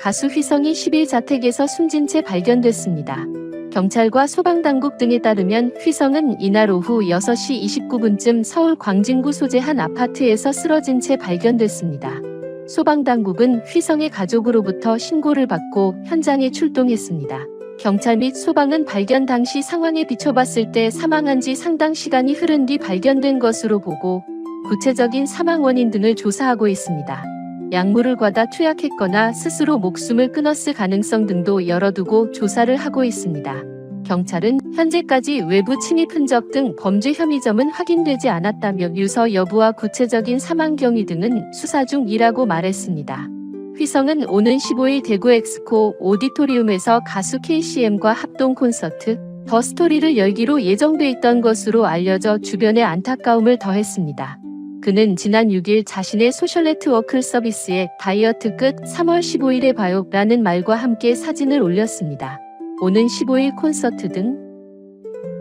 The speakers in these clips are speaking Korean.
가수 휘성이 10일 자택에서 숨진 채 발견됐습니다. 경찰과 소방당국 등에 따르면 휘성은 이날 오후 6시 29분쯤 서울 광진구 소재 한 아파트에서 쓰러진 채 발견됐습니다. 소방당국은 휘성의 가족으로부터 신고를 받고 현장에 출동했습니다. 경찰 및 소방은 발견 당시 상황에 비춰봤을 때 사망한 지 상당 시간이 흐른 뒤 발견된 것으로 보고 구체적인 사망 원인 등을 조사하고 있습니다. 약물을 과다 투약했거나 스스로 목숨을 끊었을 가능성 등도 열어두고 조사를 하고 있습니다. 경찰은 현재까지 외부 침입 흔적 등 범죄 혐의점은 확인되지 않았다며 유서 여부와 구체적인 사망 경위 등은 수사 중이라고 말했습니다. 휘성은 오는 15일 대구 엑스코 오디토리움에서 가수 KCM과 합동 콘서트 더 스토리를 열기로 예정돼 있던 것으로 알려져 주변에 안타까움을 더했습니다. 그는 지난 6일 자신의 소셜네트워크 서비스에 다이어트 끝 3월 15일에 봐요 라는 말과 함께 사진을 올렸습니다. 오는 15일 콘서트 등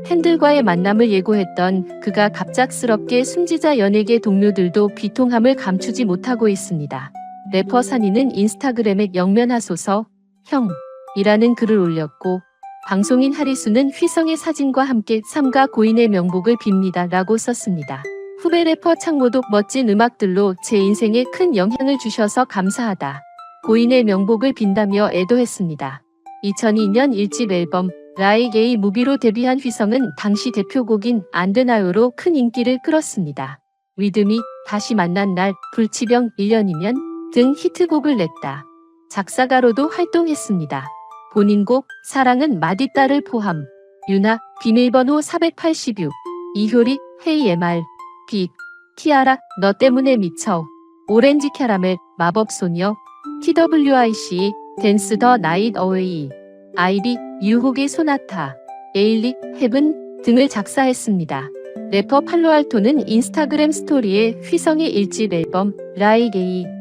팬들과의 만남을 예고했던 그가 갑작스럽게 숨지자 연예계 동료들도 비통함을 감추지 못하고 있습니다. 래퍼 산이는 인스타그램에 영면하소서 형이라는 글을 올렸고 방송인 하리수는 휘성의 사진과 함께 삼가 고인의 명복을 빕니다 라고 썼습니다. 후배 래퍼 창모도 멋진 음악들로 제 인생에 큰 영향을 주셔서 감사하다. 고인의 명복을 빈다며 애도했습니다. 2002년 1집 앨범 Like a Movie로 데뷔한 휘성은 당시 대표곡인 안 되나요로 큰 인기를 끌었습니다. 위드미, 다시 만난 날, 불치병 1년이면 등 히트곡을 냈다. 작사가로도 활동했습니다. 본인곡 사랑은 마디따를 포함 유나, 비밀번호 486, 이효리, 헤이 MR, 빅, 티아라, 너 때문에 미쳐, 오렌지 캐러멜, 마법소녀, TWIC, 댄스 더 나잇 어웨이, 아이비, 유혹의 소나타, 에일리, 헤븐 등을 작사했습니다. 래퍼 팔로알토는 인스타그램 스토리에 휘성의 1집 앨범 Like a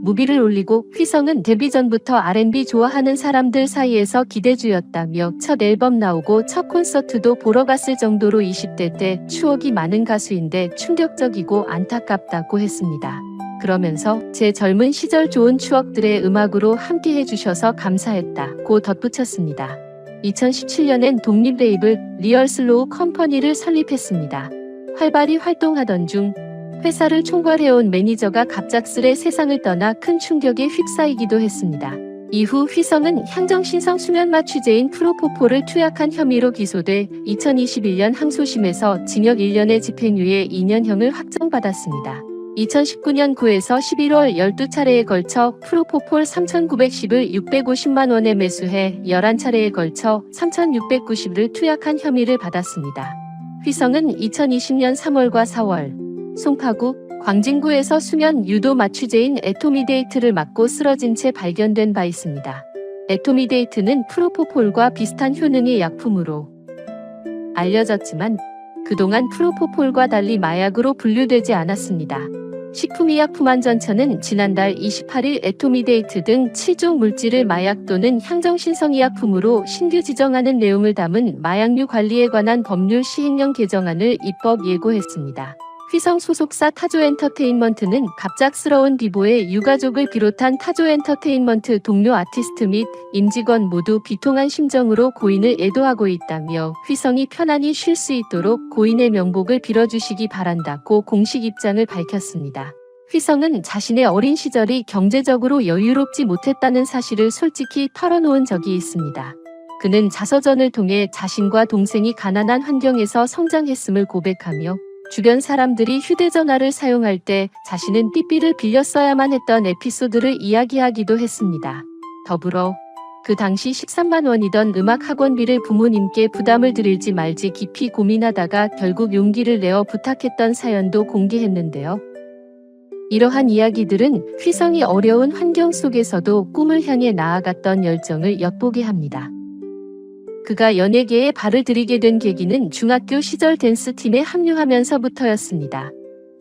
Movie를 올리고 휘성은 데뷔 전부터 R&B 좋아하는 사람들 사이에서 기대주였다며 첫 앨범 나오고 첫 콘서트도 보러 갔을 정도로 20대 때 추억이 많은 가수인데 충격적이고 안타깝다고 했습니다. 그러면서 제 젊은 시절 좋은 추억들의 음악으로 함께 해주셔서 감사했다고 덧붙였습니다. 2017년엔 독립 레이블 리얼 슬로우 컴퍼니를 설립했습니다. 활발히 활동하던 중 회사를 총괄해온 매니저가 갑작스레 세상을 떠나 큰 충격에 휩싸이기도 했습니다. 이후 휘성은 향정신성 수면마 취재인 프로포폴을 투약한 혐의로 기소돼 2021년 항소심에서 징역 1년의 집행유예 2년형을 확정받았습니다. 2019년 9에서 11월 12차례에 걸쳐 프로포폴 3,910을 650만 원에 매수해 11차례에 걸쳐 3,690을 투약한 혐의를 받았습니다. 휘성은 2020년 3월과 4월 송파구, 광진구에서 수면 유도 마취제인 에토미데이트를 맞고 쓰러진 채 발견된 바 있습니다. 에토미데이트는 프로포폴과 비슷한 효능의 약품으로 알려졌지만 그동안 프로포폴과 달리 마약으로 분류되지 않았습니다. 식품의약품안전처는 지난달 28일 에토미데이트 등 7종 물질을 마약 또는 향정신성의약품으로 신규 지정하는 내용을 담은 마약류 관리에 관한 법률 시행령 개정안을 입법 예고했습니다. 휘성 소속사 타조엔터테인먼트는 갑작스러운 비보에 유가족을 비롯한 타조엔터테인먼트 동료 아티스트 및 임직원 모두 비통한 심정으로 고인을 애도하고 있다며 휘성이 편안히 쉴 수 있도록 고인의 명복을 빌어주시기 바란다고 공식 입장을 밝혔습니다. 휘성은 자신의 어린 시절이 경제적으로 여유롭지 못했다는 사실을 솔직히 털어놓은 적이 있습니다. 그는 자서전을 통해 자신과 동생이 가난한 환경에서 성장했음을 고백하며 주변 사람들이 휴대전화를 사용할 때 자신은 삐삐를 빌려 써야만 했던 에피소드를 이야기하기도 했습니다. 더불어 그 당시 13만 원이던 음악 학원비를 부모님께 부담을 드릴지 말지 깊이 고민하다가 결국 용기를 내어 부탁했던 사연도 공개했는데요. 이러한 이야기들은 휘성이 어려운 환경 속에서도 꿈을 향해 나아갔던 열정을 엿보게 합니다. 그가 연예계에 발을 들이게 된 계기는 중학교 시절 댄스팀에 합류하면서부터였습니다.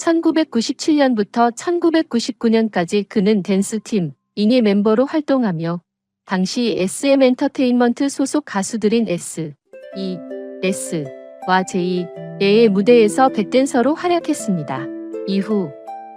1997년부터 1999년까지 그는 댄스팀 잉의 멤버로 활동하며 당시 SM 엔터테인먼트 소속 가수들인 S, E, S와 J의 무대에서 백댄서로 활약했습니다. 이후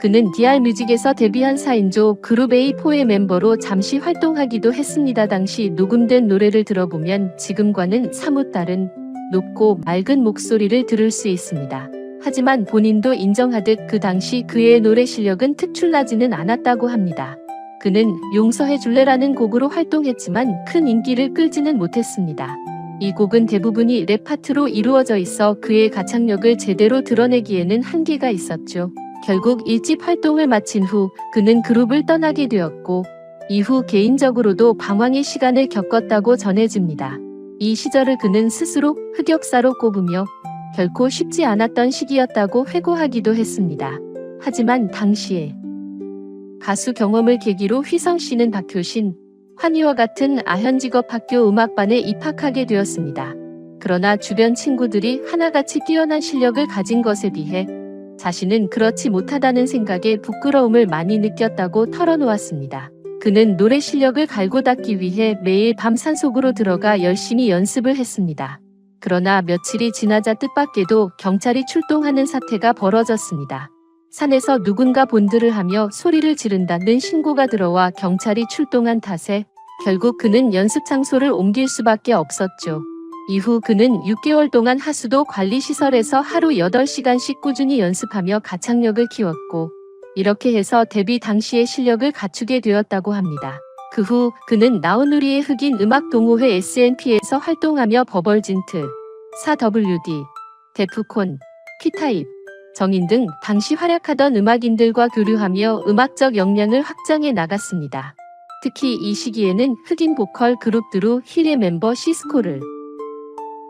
그는 DR 뮤직에서 데뷔한 4인조 그룹 A4의 멤버로 잠시 활동하기도 했습니다. 당시 녹음된 노래를 들어보면 지금과는 사뭇 다른 높고 맑은 목소리를 들을 수 있습니다. 하지만 본인도 인정하듯 그 당시 그의 노래 실력은 특출나지는 않았다고 합니다. 그는 용서해줄래라는 곡으로 활동했지만 큰 인기를 끌지는 못했습니다. 이 곡은 대부분이 랩 파트로 이루어져 있어 그의 가창력을 제대로 드러내기에는 한계가 있었죠. 결국 1집 활동을 마친 후 그는 그룹을 떠나게 되었고 이후 개인적으로도 방황의 시간을 겪었다고 전해집니다. 이 시절을 그는 스스로 흑역사로 꼽으며 결코 쉽지 않았던 시기였다고 회고하기도 했습니다. 하지만 당시에 가수 경험을 계기로 휘성 씨는 박효신, 환희와 같은 아현직업학교 음악반에 입학하게 되었습니다. 그러나 주변 친구들이 하나같이 뛰어난 실력을 가진 것에 비해 자신은 그렇지 못하다는 생각에 부끄러움을 많이 느꼈다고 털어놓았습니다. 그는 노래 실력을 갈고 닦기 위해 매일 밤 산속으로 들어가 열심히 연습을 했습니다. 그러나 며칠이 지나자 뜻밖에도 경찰이 출동하는 사태가 벌어졌습니다. 산에서 누군가 본드를 하며 소리를 지른다는 신고가 들어와 경찰이 출동한 탓에 결국 그는 연습 장소를 옮길 수밖에 없었죠. 이후 그는 6개월 동안 하수도 관리시설에서 하루 8시간씩 꾸준히 연습하며 가창력을 키웠고 이렇게 해서 데뷔 당시의 실력을 갖추게 되었다고 합니다. 그 후 그는 나우누리의 흑인 음악 동호회 SNP에서 활동하며 버벌진트, 4WD, 데프콘, 퀴타입, 정인 등 당시 활약하던 음악인들과 교류하며 음악적 역량을 확장해 나갔습니다. 특히 이 시기에는 흑인 보컬 그룹 드루 힐의 멤버 시스코를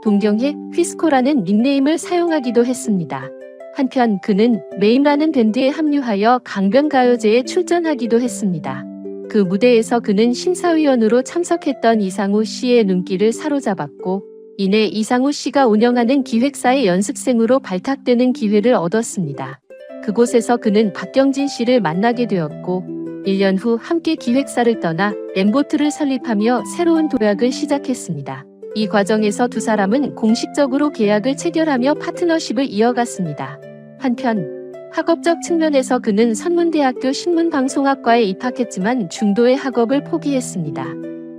동경해 휘스코라는 닉네임을 사용하기도 했습니다. 한편 그는 메임라는 밴드에 합류하여 강변가요제에 출전하기도 했습니다. 그 무대에서 그는 심사위원으로 참석했던 이상우 씨의 눈길을 사로잡았고 이내 이상우 씨가 운영하는 기획사의 연습생으로 발탁되는 기회를 얻었습니다. 그곳에서 그는 박경진 씨를 만나게 되었고 1년 후 함께 기획사를 떠나 엠보트를 설립하며 새로운 도약을 시작했습니다. 이 과정에서 두 사람은 공식적으로 계약을 체결하며 파트너십을 이어갔습니다. 한편 학업적 측면에서 그는 선문대학교 신문방송학과에 입학했지만 중도의 학업을 포기했습니다.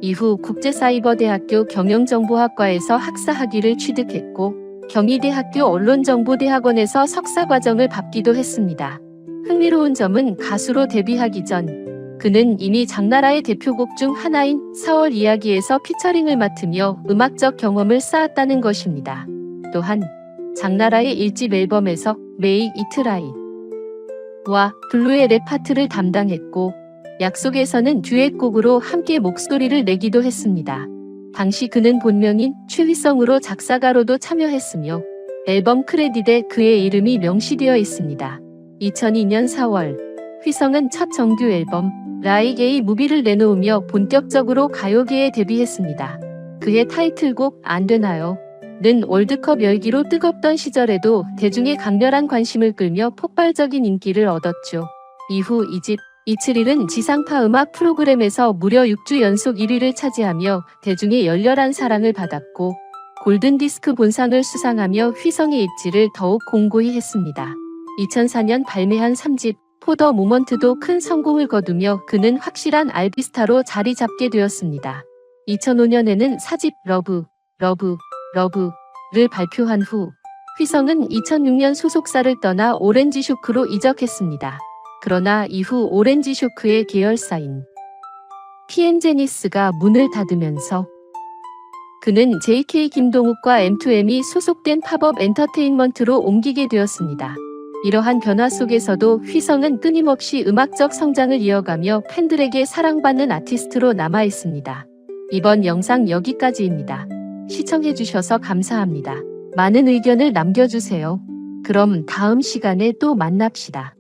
이후 국제사이버대학교 경영정보학과에서 학사 학위를 취득했고 경희대학교 언론정보대학원에서 석사과정을 밟기도 했습니다. 흥미로운 점은 가수로 데뷔하기 전 그는 이미 장나라의 대표곡 중 하나인 4월 이야기에서 피처링을 맡으며 음악적 경험을 쌓았다는 것입니다. 또한 장나라의 1집 앨범에서 Make It Right 와 블루의 랩 파트를 담당했고 약속에서는 듀엣곡으로 함께 목소리를 내기도 했습니다. 당시 그는 본명인 최휘성으로 작사가로도 참여했으며 앨범 크레딧에 그의 이름이 명시되어 있습니다. 2002년 4월 휘성은 첫 정규 앨범 Like a Movie를 내놓으며 본격적으로 가요계에 데뷔했습니다. 그의 타이틀곡 안 되나요? 는 월드컵 열기로 뜨겁던 시절에도 대중의 강렬한 관심을 끌며 폭발적인 인기를 얻었죠. 이후 2집 이츠릴은 지상파 음악 프로그램에서 무려 6주 연속 1위를 차지하며 대중의 열렬한 사랑을 받았고 골든디스크 본상을 수상하며 휘성의 입지를 더욱 공고히 했습니다. 2004년 발매한 3집 포더 모먼트도 큰 성공을 거두며 그는 확실한 알비스타로 자리 잡게 되었습니다. 2005년에는 4집 러브를 발표한 후 휘성은 2006년 소속사를 떠나 오렌지쇼크로 이적했습니다. 그러나 이후 오렌지쇼크의 계열사인 PM제니스가 문을 닫으면서 그는 JK 김동욱과 M2M이 소속된 팝업 엔터테인먼트로 옮기게 되었습니다. 이러한 변화 속에서도 휘성은 끊임없이 음악적 성장을 이어가며 팬들에게 사랑받는 아티스트로 남아있습니다. 이번 영상 여기까지입니다. 시청해주셔서 감사합니다. 많은 의견을 남겨주세요. 그럼 다음 시간에 또 만납시다.